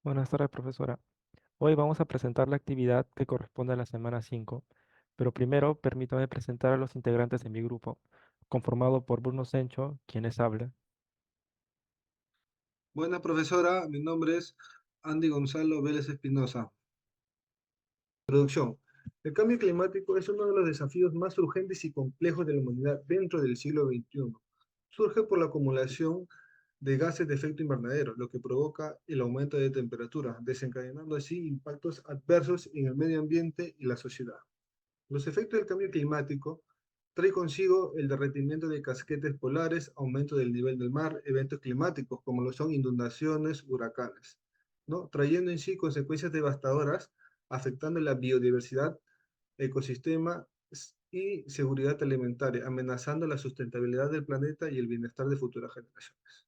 Buenas tardes, profesora. Hoy vamos a presentar la actividad que corresponde a la semana 5, pero primero permítame presentar a los integrantes de mi grupo, conformado por Bruno Sencho, quien les habla. Buena profesora, mi nombre es Andy Gonzalo Vélez Espinosa. Introducción. El cambio climático es uno de los desafíos más urgentes y complejos de la humanidad dentro del siglo XXI. Surge por la acumulación de gases de efecto invernadero, lo que provoca el aumento de temperatura, desencadenando así impactos adversos en el medio ambiente y la sociedad. Los efectos del cambio climático trae consigo el derretimiento de casquetes polares, aumento del nivel del mar, eventos climáticos como lo son inundaciones, huracanes, ¿no? Trayendo en sí consecuencias devastadoras, afectando la biodiversidad, ecosistema y seguridad alimentaria, amenazando la sustentabilidad del planeta y el bienestar de futuras generaciones.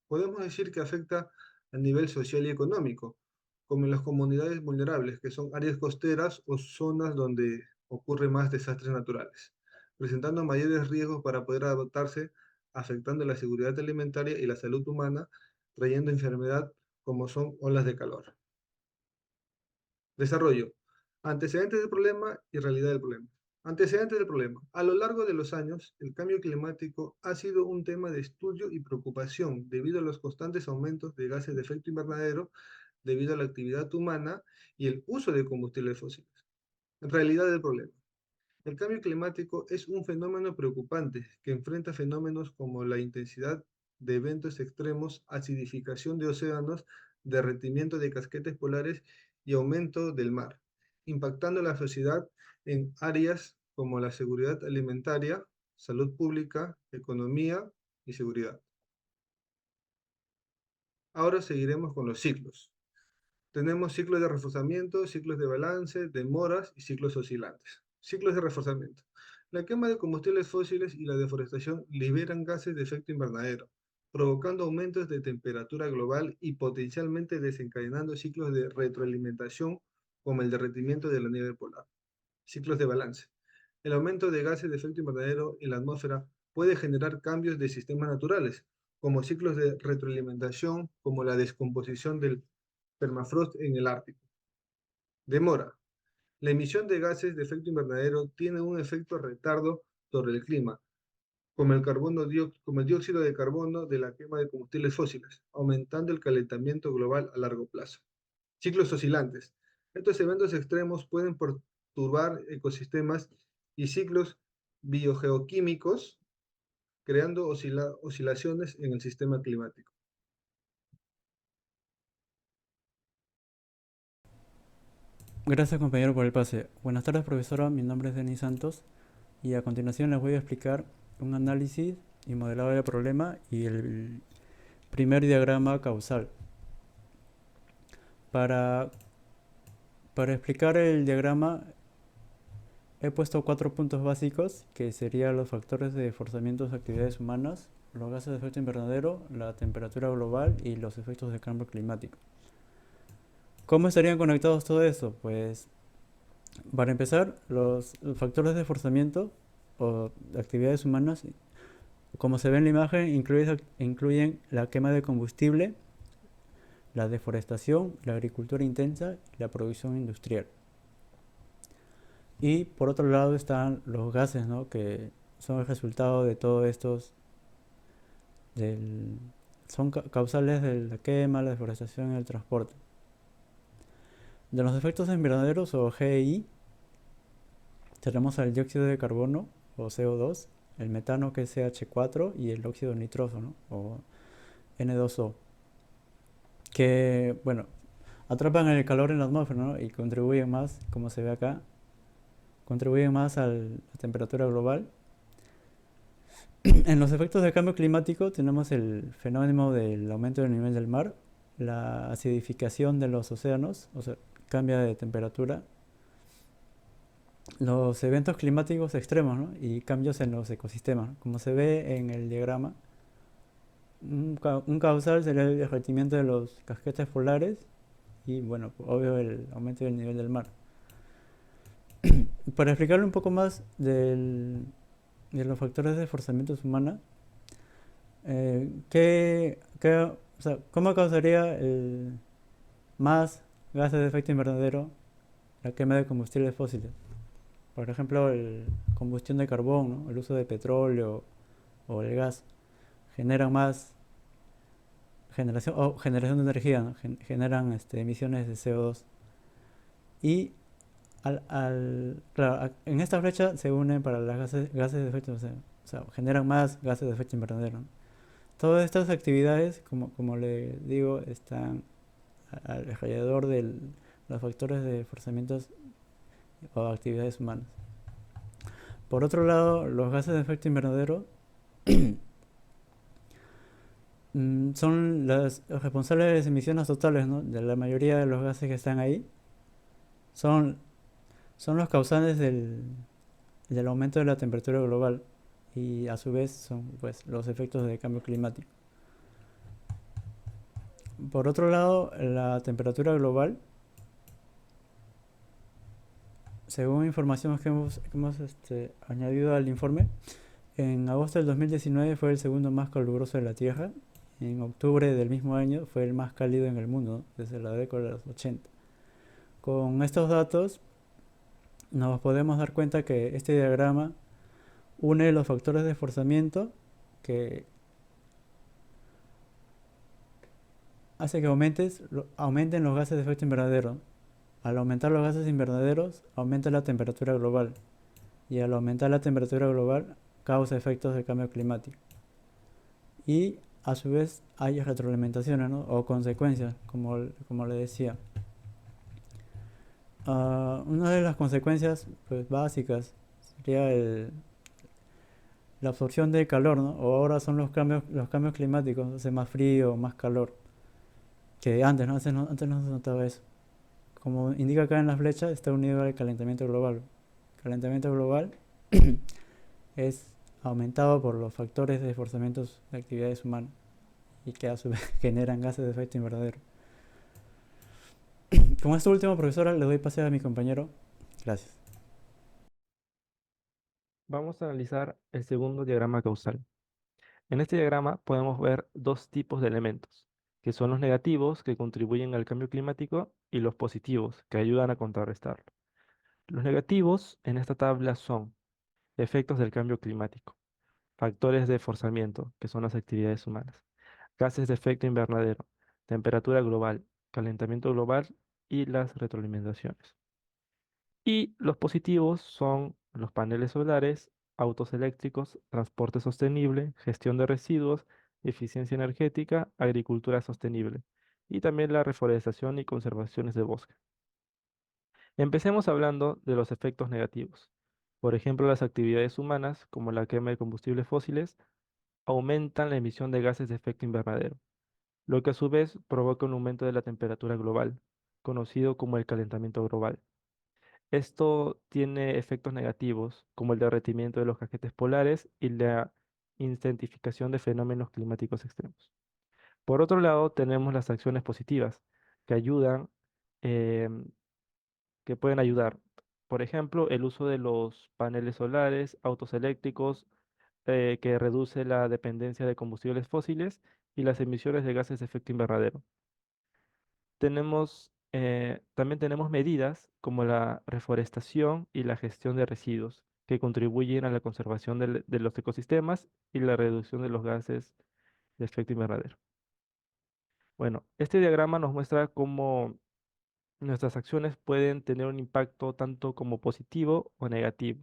Podemos decir que afecta a nivel social y económico, como en las comunidades vulnerables, que son áreas costeras o zonas donde ocurren más desastres naturales, presentando mayores riesgos para poder adaptarse, afectando la seguridad alimentaria y la salud humana, trayendo enfermedad como son olas de calor. Desarrollo. Antecedentes del problema y realidad del problema. Antecedentes del problema. A lo largo de los años, el cambio climático ha sido un tema de estudio y preocupación debido a los constantes aumentos de gases de efecto invernadero, debido a la actividad humana y el uso de combustibles fósiles. Realidad del problema. El cambio climático es un fenómeno preocupante que enfrenta fenómenos como la intensidad de eventos extremos, acidificación de océanos, derretimiento de casquetes polares y aumento del mar, impactando a la sociedad en áreas como la seguridad alimentaria, salud pública, economía y seguridad. Ahora seguiremos con los ciclos. Tenemos ciclos de reforzamiento, ciclos de balance, demoras y ciclos oscilantes. Ciclos de reforzamiento. La quema de combustibles fósiles y la deforestación liberan gases de efecto invernadero, provocando aumentos de temperatura global y potencialmente desencadenando ciclos de retroalimentación como el derretimiento de la nieve polar. Ciclos de balance. El aumento de gases de efecto invernadero en la atmósfera puede generar cambios de sistemas naturales, como ciclos de retroalimentación, como la descomposición del permafrost en el Ártico. Demora. La emisión de gases de efecto invernadero tiene un efecto retardo sobre el clima, como el dióxido de carbono de la quema de combustibles fósiles, aumentando el calentamiento global a largo plazo. Ciclos oscilantes. Estos eventos extremos pueden perturbar ecosistemas y ciclos biogeoquímicos, creando oscilaciones en el sistema climático. Gracias compañero por el pase. Buenas tardes profesora, mi nombre es Denis Santos y a continuación les voy a explicar un análisis y modelado del problema y el primer diagrama causal. Para, para explicar el diagrama he puesto 4 puntos básicos que serían los factores de forzamiento de actividades humanas, los gases de efecto invernadero, la temperatura global y los efectos del cambio climático. ¿Cómo estarían conectados todo esto? Pues para empezar, los factores de forzamiento o de actividades humanas, como se ve en la imagen, incluyen la quema de combustible, la deforestación, la agricultura intensa y la producción industrial. Y por otro lado están los gases, ¿no? Que son el resultado de todos estos, del, son causales de la quema, la deforestación y el transporte. De los efectos invernaderos o GEI tenemos el dióxido de carbono o CO2, el metano que es CH4 y el óxido nitroso, ¿no? O N2O, que, bueno, atrapan el calor en la atmósfera, ¿no? Y contribuyen más, como se ve acá, contribuyen más a la temperatura global. En los efectos del cambio climático tenemos el fenómeno del aumento del nivel del mar, la acidificación de los océanos, o sea, cambia de temperatura, los eventos climáticos extremos, ¿no? Y cambios en los ecosistemas, ¿no? Como se ve en el diagrama, un causal sería el derretimiento de los casquetes polares y, bueno, obvio, el aumento del nivel del mar. Para explicarle un poco más de los factores de forzamiento humana, o sea, ¿cómo causaría más gases de efecto invernadero la quema de combustibles fósiles. Por ejemplo, la combustión de carbón, ¿no? El uso de petróleo o el gas generan más generación de energía, ¿no? Generan emisiones de CO2. Y claro, en esta flecha se unen para las gases de efecto, o sea, generan más gases de efecto invernadero, ¿no? Todas estas actividades, como le digo, están alrededor de los factores de forzamientos o actividades humanas. Por otro lado, los gases de efecto invernadero son los responsables de las emisiones totales, ¿no? De la mayoría de los gases que están ahí. Son, son los causantes del aumento de la temperatura global y a su vez son pues, los efectos del cambio climático. Por otro lado, la temperatura global, según información que hemos añadido al informe, en agosto del 2019 fue el segundo más caluroso de la Tierra. En octubre del mismo año fue el más cálido en el mundo, ¿no? Desde la década de los 80. Con estos datos nos podemos dar cuenta que este diagrama une los factores de esforzamiento que hace que aumenten los gases de efecto invernadero. Al aumentar los gases invernaderos, aumenta la temperatura global. Y al aumentar la temperatura global, causa efectos de cambio climático. Y a su vez hay retroalimentaciones, ¿no? O consecuencias, como le decía. Una de las consecuencias pues, básicas sería la absorción del calor, ¿no? O ahora son los cambios climáticos, hace más frío, más calor, que antes, ¿no? Antes no se notaba eso. Como indica acá en la flecha, está unido al calentamiento global. El calentamiento global es aumentado por los factores de esforzamientos de actividades humanas y que a su vez generan gases de efecto invernadero. Con esto último, profesora, le doy pase a mi compañero. Gracias. Vamos a analizar el segundo diagrama causal. En este diagrama podemos ver dos tipos de elementos, que son los negativos que contribuyen al cambio climático y los positivos que ayudan a contrarrestarlo. Los negativos en esta tabla son efectos del cambio climático, factores de forzamiento, que son las actividades humanas, gases de efecto invernadero, temperatura global, calentamiento global y las retroalimentaciones. Y los positivos son los paneles solares, autos eléctricos, transporte sostenible, gestión de residuos, eficiencia energética, agricultura sostenible y también la reforestación y conservaciones de bosque. Empecemos hablando de los efectos negativos. Por ejemplo, las actividades humanas, como la quema de combustibles fósiles, aumentan la emisión de gases de efecto invernadero, lo que a su vez provoca un aumento de la temperatura global, conocido como el calentamiento global. Esto tiene efectos negativos, como el derretimiento de los caquetes polares y la intensificación de fenómenos climáticos extremos. Por otro lado, tenemos las acciones positivas, que ayudan, em, que pueden ayudar. Por ejemplo, el uso de los paneles solares, autos eléctricos, que reduce la dependencia de combustibles fósiles y las emisiones de gases de efecto invernadero. También tenemos medidas como la reforestación y la gestión de residuos, que contribuyen a la conservación de los ecosistemas y la reducción de los gases de efecto invernadero. Bueno, este diagrama nos muestra cómo nuestras acciones pueden tener un impacto tanto como positivo o negativo.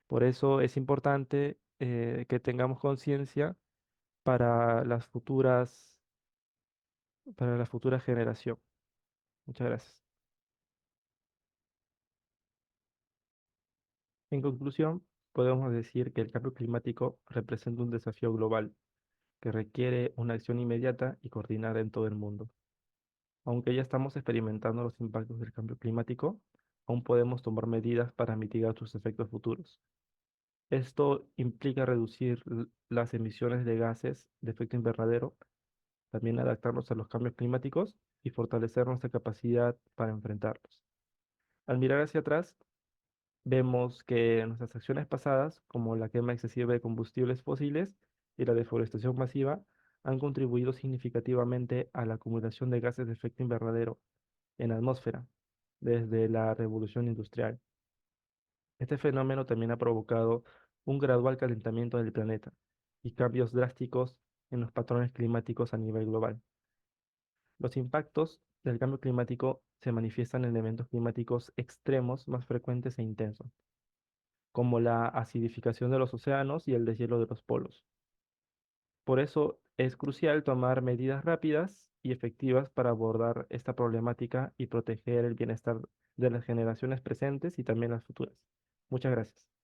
Por eso es importante que tengamos conciencia para para la futura generación. Muchas gracias. En conclusión, podemos decir que el cambio climático representa un desafío global que requiere una acción inmediata y coordinada en todo el mundo. Aunque ya estamos experimentando los impactos del cambio climático, aún podemos tomar medidas para mitigar sus efectos futuros. Esto implica reducir las emisiones de gases de efecto invernadero, también adaptarnos a los cambios climáticos y fortalecer nuestra capacidad para enfrentarlos. Al mirar hacia atrás, vemos que nuestras acciones pasadas, como la quema excesiva de combustibles fósiles y la deforestación masiva, han contribuido significativamente a la acumulación de gases de efecto invernadero en la atmósfera desde la revolución industrial. Este fenómeno también ha provocado un gradual calentamiento del planeta y cambios drásticos en los patrones climáticos a nivel global. Los impactos del cambio climático se manifiestan en eventos climáticos extremos más frecuentes e intensos, como la acidificación de los océanos y el deshielo de los polos. Por eso es crucial tomar medidas rápidas y efectivas para abordar esta problemática y proteger el bienestar de las generaciones presentes y también las futuras. Muchas gracias.